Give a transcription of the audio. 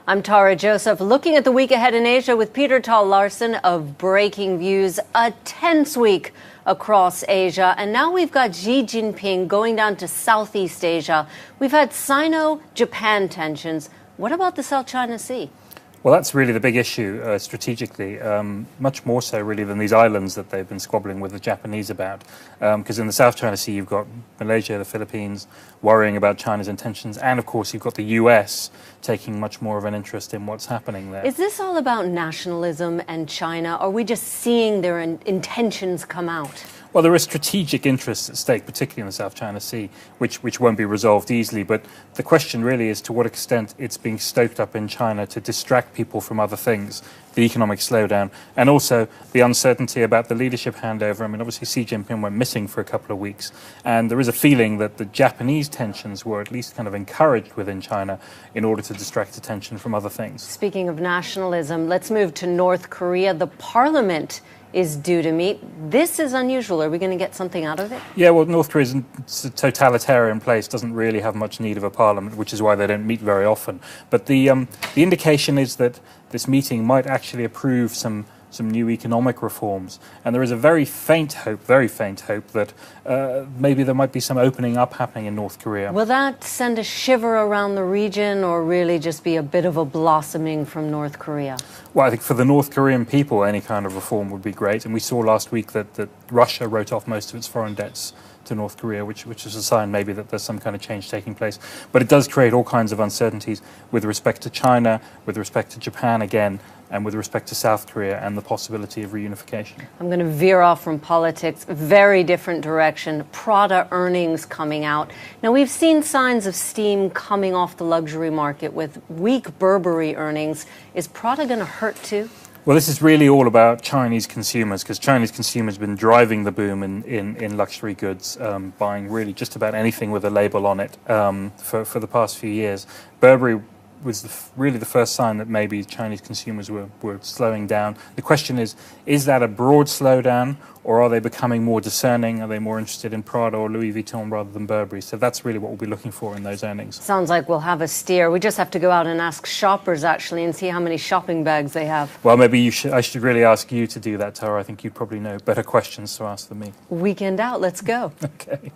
I'm Tara Joseph, looking at the week ahead in Asia with Peter Tal Larsen of Breaking Views. A tense week across Asia. And now we've got Xi Jinping going down to Southeast Asia. We've had Sino-Japan tensions. What about the South China Sea? Well, that's really the big issue strategically, much more so really than these islands that they've been squabbling with the Japanese about. Because in the South China Sea, you've got Malaysia, the Philippines, worrying about China's intentions. And, of course, you've got the US taking much more of an interest in what's happening there. Is this all about nationalism and China? Or are we just seeing their intentions come out? Well, there are strategic interests at stake, particularly in the South China Sea, which won't be resolved easily. But the question really is to what extent it's being stoked up in China to distract people from other things, the economic slowdown, and also the uncertainty about the leadership handover. I mean, obviously Xi Jinping went missing for a couple of weeks, and there is a feeling that the Japanese tensions were at least kind of encouraged within China in order to distract attention from other things. Speaking of nationalism, let's move to North Korea. The parliament is due to meet. This is unusual. Are we going to get something out of it? Yeah, well, North Korea's a totalitarian place, doesn't really have much need of a parliament, which is why they don't meet very often. But the indication is that this meeting might actually approve some new economic reforms. And there is a very faint hope that maybe there might be some opening up happening in North Korea. Will that send a shiver around the region or really just be a bit of a blossoming from North Korea? Well, I think for the North Korean people, any kind of reform would be great. And we saw last week that Russia wrote off most of its foreign debts to North Korea, which is a sign maybe that there's some kind of change taking place. But it does create all kinds of uncertainties with respect to China, with respect to Japan again, and with respect to South Korea and the possibility of reunification. I'm going to veer off from politics, very different direction. Prada earnings coming out. Now, we've seen signs of steam coming off the luxury market with weak Burberry earnings. Is Prada going to hurt too? Well, this is really all about Chinese consumers, because Chinese consumers have been driving the boom in luxury goods, buying really just about anything with a label on it for the past few years. Burberry was really the first sign that maybe Chinese consumers were slowing down. The question is that a broad slowdown, or are they becoming more discerning? Are they more interested in Prada or Louis Vuitton rather than Burberry? So that's really what we'll be looking for in those earnings. Sounds like we'll have a steer. We just have to go out and ask shoppers, actually, and see how many shopping bags they have. Well, maybe I should really ask you to do that, Tara. I think you probably know better questions to ask than me. Weekend out. Let's go. Okay.